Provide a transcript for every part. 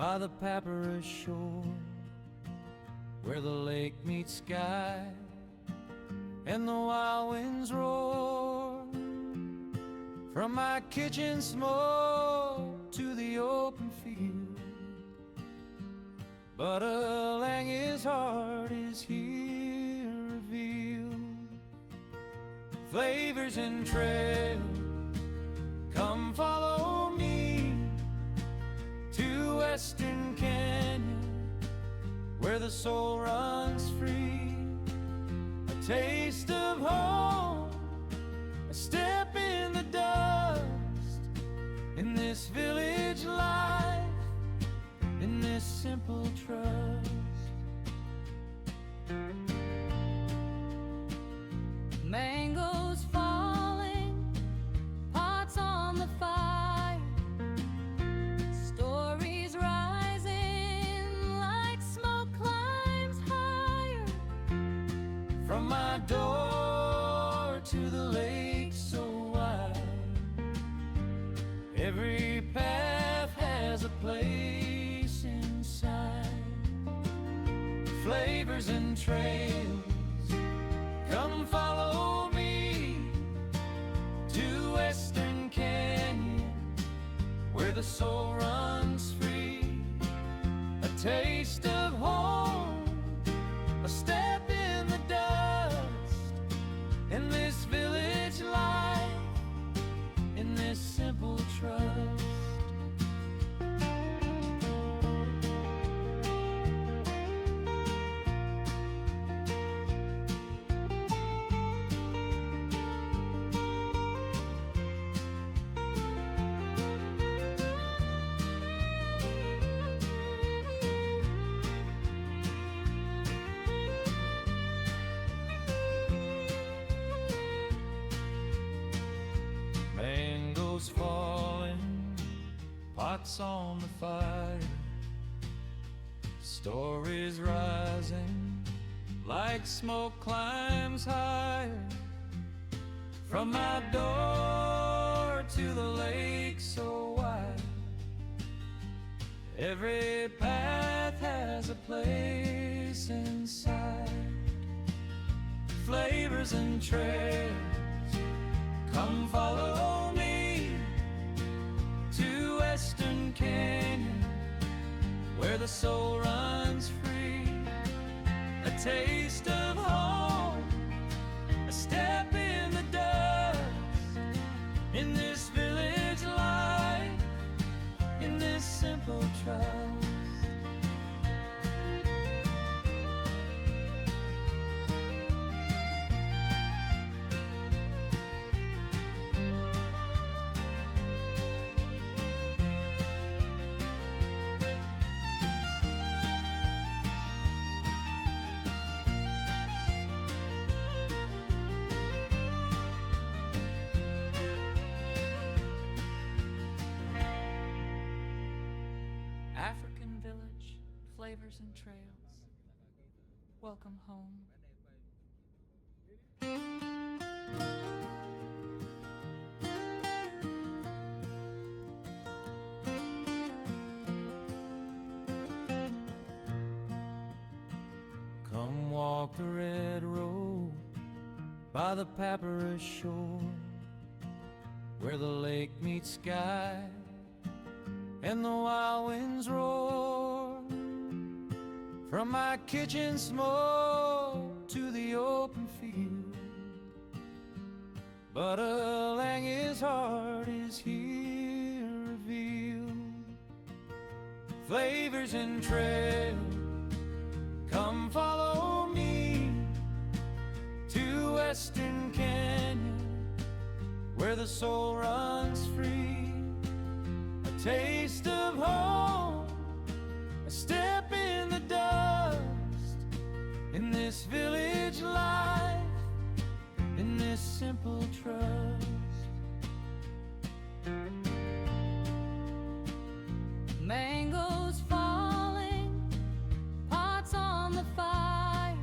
by the papyrus shore, where the lake meets sky and the wild winds roar. From my kitchen smoke to the open field, Budalang'i's heart is here revealed. Flavors and trails, come follow me to Western Canyon, where the soul runs free. A taste of home, a step in the dust, in this village life, in this simple trust. Mangoes falling, pots on the fire, stories rising like smoke climbs higher. From my door to the lake so wide, every path has a place inside. Flavors and trails, come follow me to Western Canyon, where the soul runs free. A taste of home, a step in the dust, in this village life, in this simple trust. Mangoes falling, pots on the fire, stories rising like smoke climbs higher. From my door to the lake so wide, every path has a place inside. Flavors and trails, come follow me to Western Canyon, where the soul runs free. A taste of home, a step in the dust, in this village life, in this simple trust. African village, flavors and trails, welcome home. Come walk the red road by the papyrus shore, where the lake meets sky and the wild winds roar. From my kitchen smoke to the open field, Budalang'i's heart is here revealed. Flavors and trails, come follow me to Western Canyon, where the soul runs free. A taste of home, a step in the dust, in this village life, in this simple trust. Mangoes falling, pots on the fire,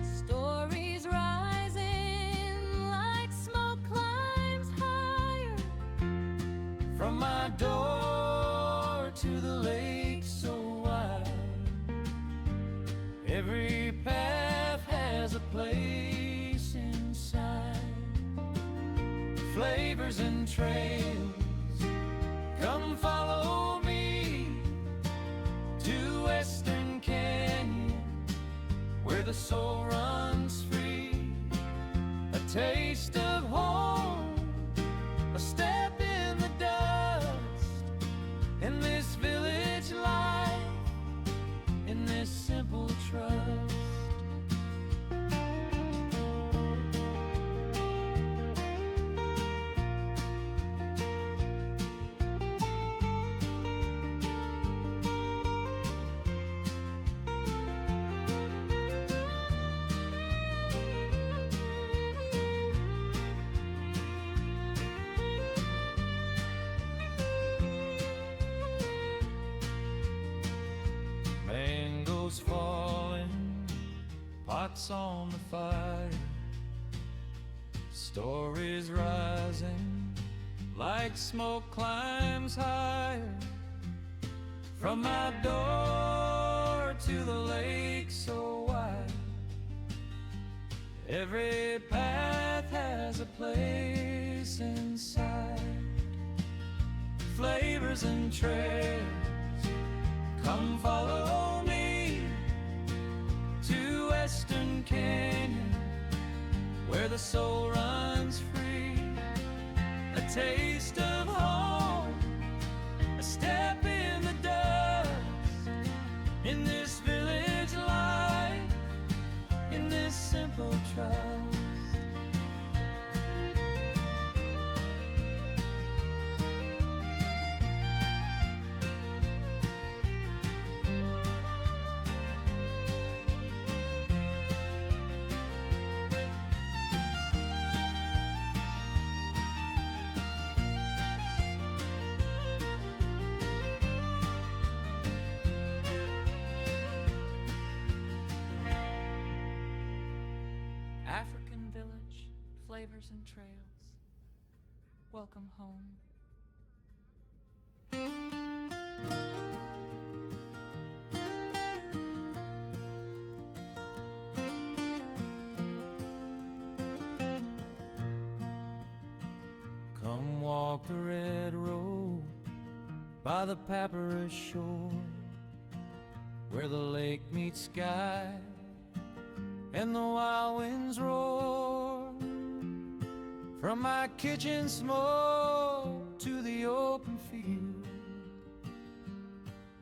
stories rising like smoke climbs higher. From my door to the lake so wide. Every path has a place inside. Flavors and trails, come follow me to Western Canyon, where the soul runs free. A taste of home, a step in the dust, in this village life, in this simple trust. Mangoes falling, pots on the fire, stories rising like smoke climbs higher. From my door to the lake so wide, every path has a place inside. Flavors and trails, come follow me to Western Canyon, where the soul runs free. A taste of home, a step in the dust, in this village life, in this simple trust. African village, flavors and trails, welcome home. Come walk the red road by the papyrus shore, where the lake meets sky and the wild winds roar. From my kitchen smoke to the open field,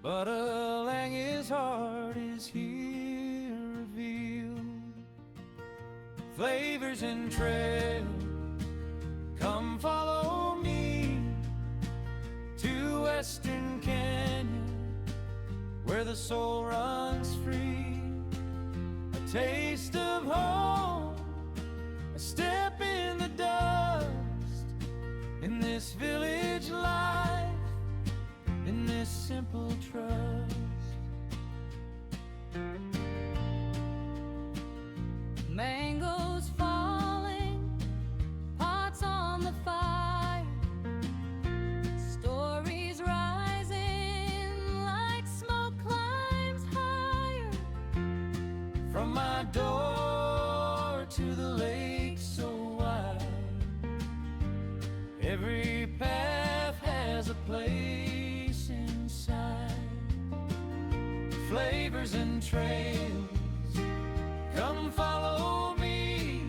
Budalang'i's heart is here revealed. Flavors and trails, come follow me to Western Canyon, where the soul runs free. A taste of home, a step in the dust, in this village life, in this simple trust. Mangoes falling, pots on the fire, stories rising like smoke climbs higher. From my door to the lake so wide, every path has a place inside. Flavors and trails, come follow me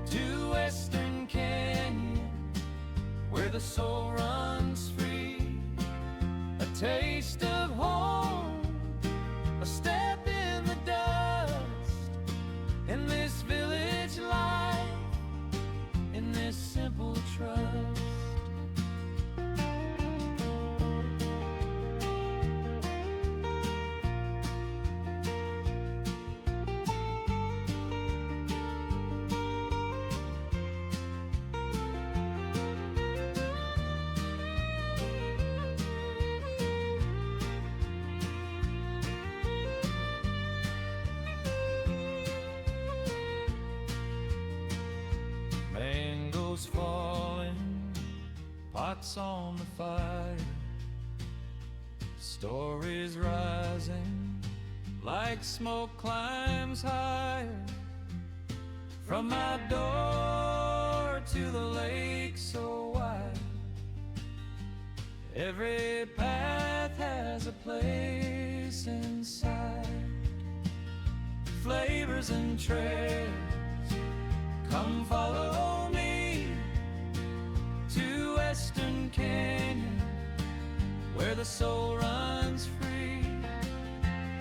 to Western Canyon, where the soul runs free. A taste of home, a step in the dust, in this village life, in this simple trust. Mangoes falling, pots on the fire, Stories rising like smoke climbs higher from my door to the lake so wide. Every path has a place inside. Flavors and trails, come follow me to Western Canyon, where the soul runs free.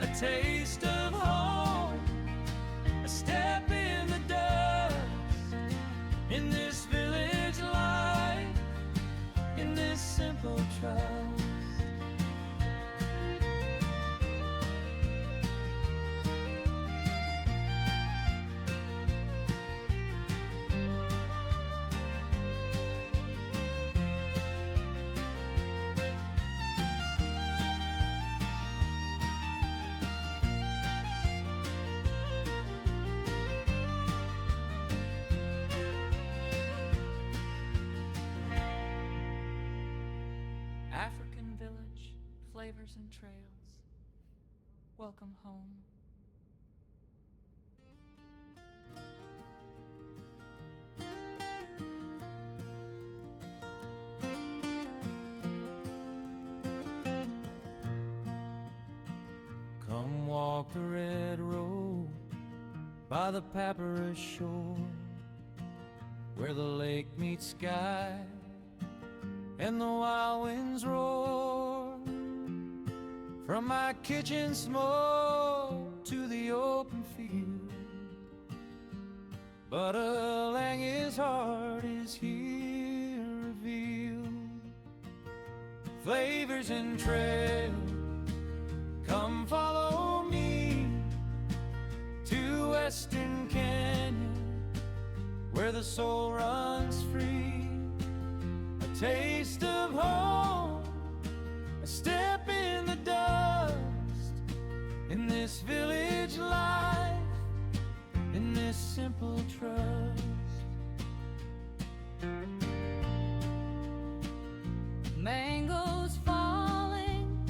A taste of home, a step in the dust, in this village life, in this simple trust. African village, flavors and trails. Welcome home. Come walk the red road by the papyrus shore, where the lake meets sky and the wild winds roar. From my kitchen smoke to the open field, Budalang'i's heart is here revealed. Flavors and trails, come follow me to Western Canyon, where the soul runs free. A taste of home, a step in the dust, in this village life, in this simple trust. Mangoes falling,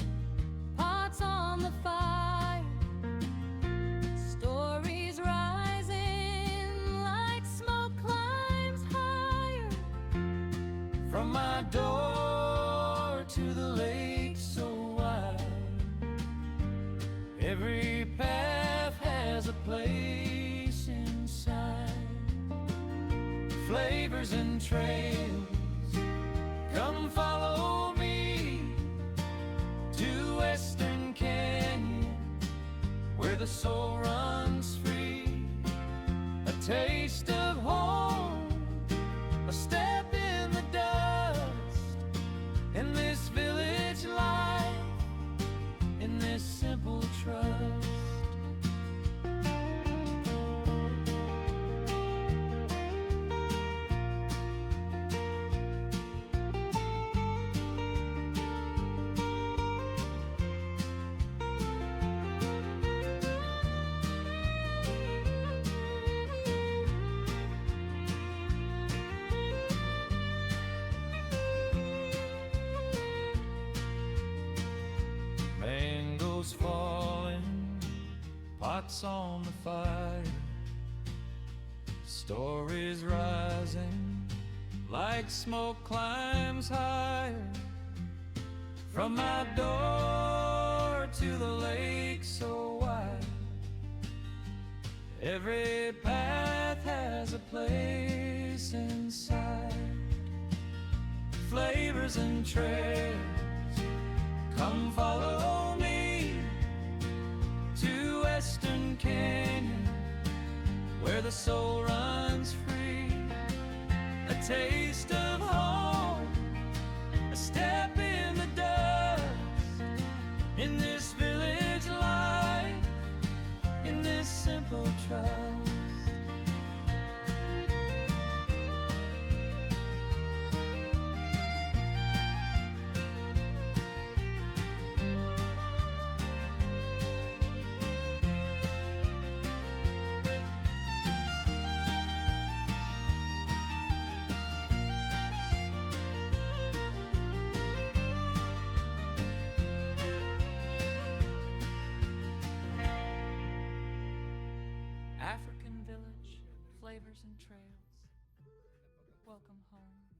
pots on the fire, stories rising like smoke climbs higher. From my door to the lake so wide, every path has a place inside. Flavors and trails, come follow me to Western Canyon, where the soul runs free. A taste of home, a step in the dust, in this village life, in this simple trust. Mangoes falling, pots on the fire, stories rising like smoke climbs higher. From my door to the lake so wide, every path has a place inside. Flavors and trails, come follow me to Western Canyon, where the soul runs free. A taste of home, a step in the dust, in this village life, in this simple trust. flavors and trails. Welcome home.